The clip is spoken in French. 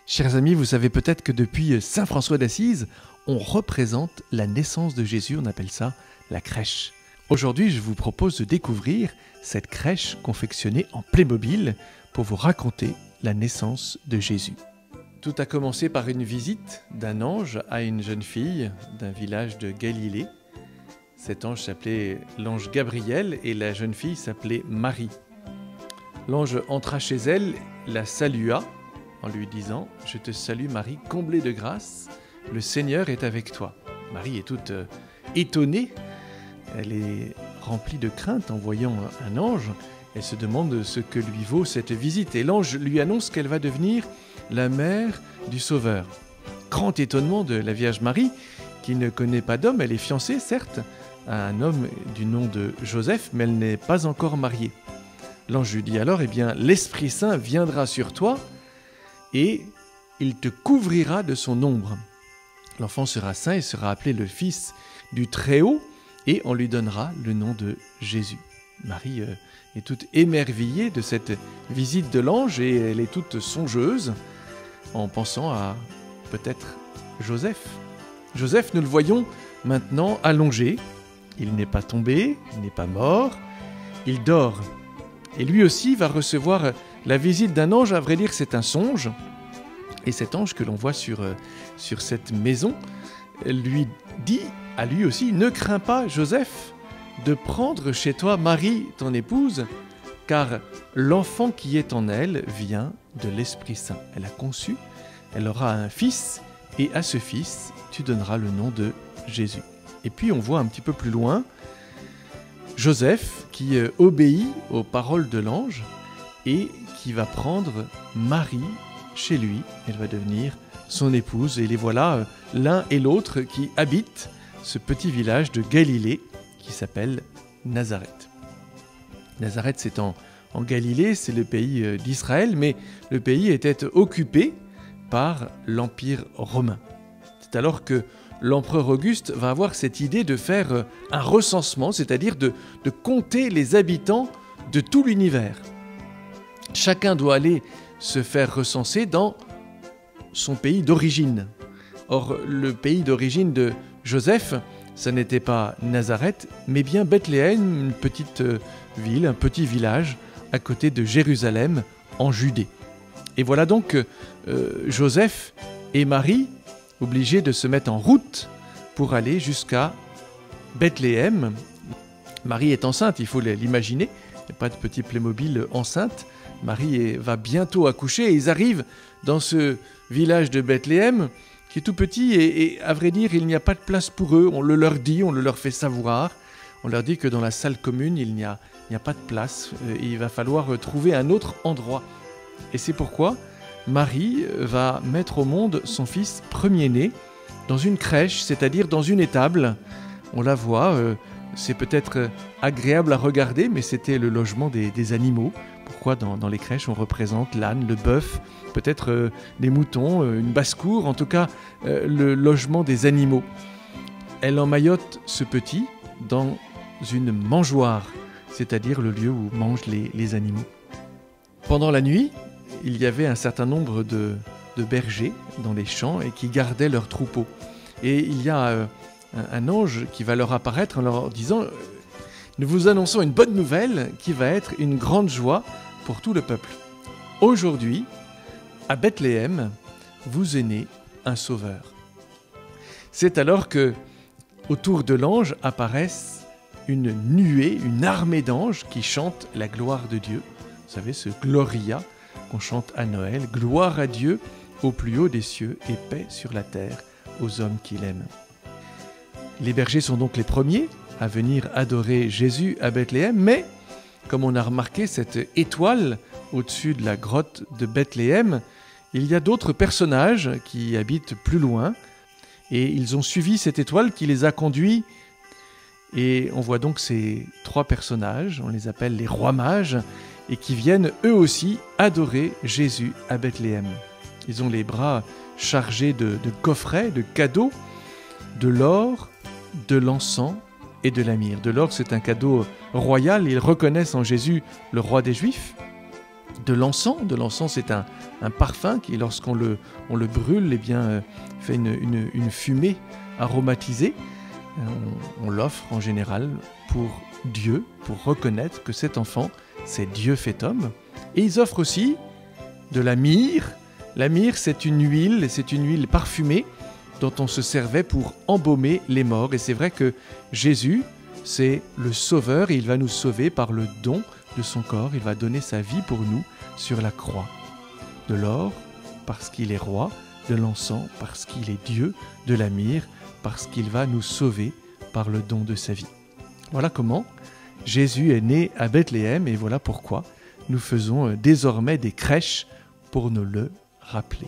Chers amis, vous savez peut-être que depuis Saint François d'Assise, on représente la naissance de Jésus, on appelle ça la crèche. Aujourd'hui, je vous propose de découvrir cette crèche confectionnée en Playmobil pour vous raconter la naissance de Jésus. Tout a commencé par une visite d'un ange à une jeune fille d'un village de Galilée. Cet ange s'appelait l'ange Gabriel et la jeune fille s'appelait Marie. L'ange entra chez elle, la salua en lui disant « Je te salue Marie, comblée de grâce, le Seigneur est avec toi ». Marie est toute étonnée, elle est remplie de crainte en voyant un ange. Elle se demande ce que lui vaut cette visite et l'ange lui annonce qu'elle va devenir la mère du Sauveur. Grand étonnement de la Vierge Marie, qui ne connaît pas d'homme, elle est fiancée certes à un homme du nom de Joseph, mais elle n'est pas encore mariée. L'ange lui dit alors, eh bien, l'Esprit Saint viendra sur toi et il te couvrira de son ombre. L'enfant sera saint et sera appelé le Fils du Très-Haut et on lui donnera le nom de Jésus. Marie est toute émerveillée de cette visite de l'ange et elle est toute songeuse en pensant à peut-être Joseph. Joseph, nous le voyons maintenant allongé. Il n'est pas tombé, il n'est pas mort, il dort. Et lui aussi va recevoir la visite d'un ange, à vrai dire c'est un songe. Et cet ange que l'on voit sur cette maison lui dit à lui aussi « Ne crains pas, Joseph, de prendre chez toi Marie, ton épouse, car l'enfant qui est en elle vient de l'Esprit Saint. Elle a conçu, elle aura un fils, et à ce fils, tu donneras le nom de Jésus. » Et puis on voit un petit peu plus loin Joseph qui obéit aux paroles de l'ange et qui va prendre Marie chez lui. Elle va devenir son épouse et les voilà l'un et l'autre qui habitent ce petit village de Galilée qui s'appelle Nazareth. Nazareth, c'est en Galilée, c'est le pays d'Israël, mais le pays était occupé par l'Empire romain. C'est alors que l'empereur Auguste va avoir cette idée de faire un recensement, c'est-à-dire de compter les habitants de tout l'univers. Chacun doit aller se faire recenser dans son pays d'origine. Or, le pays d'origine de Joseph, ça n'était pas Nazareth, mais bien Bethléem, une petite ville, un petit village à côté de Jérusalem, en Judée. Et voilà donc Joseph et Marie obligés de se mettre en route pour aller jusqu'à Bethléem. Marie est enceinte, il faut l'imaginer, il n'y a pas de petit Playmobil enceinte. Marie va bientôt accoucher et ils arrivent dans ce village de Bethléem qui est tout petit et à vrai dire, il n'y a pas de place pour eux. On le leur dit, on le leur fait savoir. On leur dit que dans la salle commune, il n'y a pas de place. Il va falloir trouver un autre endroit. Et c'est pourquoi Marie va mettre au monde son fils premier-né dans une crèche, c'est-à-dire dans une étable. On la voit, c'est peut-être agréable à regarder, mais c'était le logement des animaux. Pourquoi dans les crèches on représente l'âne, le bœuf, peut-être des moutons, une basse-cour, en tout cas le logement des animaux. Elle emmaillote ce petit dans une mangeoire, c'est-à-dire le lieu où mangent les animaux. Pendant la nuit, il y avait un certain nombre de bergers dans les champs et qui gardaient leurs troupeaux. Et il y a un ange qui va leur apparaître en leur disant « Nous vous annonçons une bonne nouvelle qui va être une grande joie pour tout le peuple. Aujourd'hui, à Bethléem, vous est né un sauveur. » C'est alors que, autour de l'ange, apparaissent une nuée, une armée d'anges qui chantent la gloire de Dieu. Vous savez, ce Gloria qu'on chante à Noël, gloire à Dieu au plus haut des cieux et paix sur la terre aux hommes qu'il aime. Les bergers sont donc les premiers à venir adorer Jésus à Bethléem, mais comme on a remarqué cette étoile au-dessus de la grotte de Bethléem, il y a d'autres personnages qui habitent plus loin et ils ont suivi cette étoile qui les a conduits. Et on voit donc ces trois personnages, on les appelle les rois mages, et qui viennent eux aussi adorer Jésus à Bethléem. Ils ont les bras chargés de coffrets, de cadeaux, de l'or, de l'encens et de la myrrhe. De l'or, c'est un cadeau royal, ils reconnaissent en Jésus le roi des Juifs. de l'encens. De l'encens, c'est un parfum qui, lorsqu'on le brûle, eh bien, fait une fumée aromatisée. On l'offre en général pour Dieu, pour reconnaître que cet enfant, c'est Dieu fait homme. Et ils offrent aussi de la myrrhe. La myrrhe, c'est une huile parfumée dont on se servait pour embaumer les morts. Et c'est vrai que Jésus, c'est le Sauveur, et il va nous sauver par le don de son corps. Il va donner sa vie pour nous sur la croix. De l'or, parce qu'il est roi, de l'encens, parce qu'il est Dieu, de la myrrhe, parce qu'il va nous sauver par le don de sa vie. Voilà comment Jésus est né à Bethléem, et voilà pourquoi nous faisons désormais des crèches pour nous le rappeler.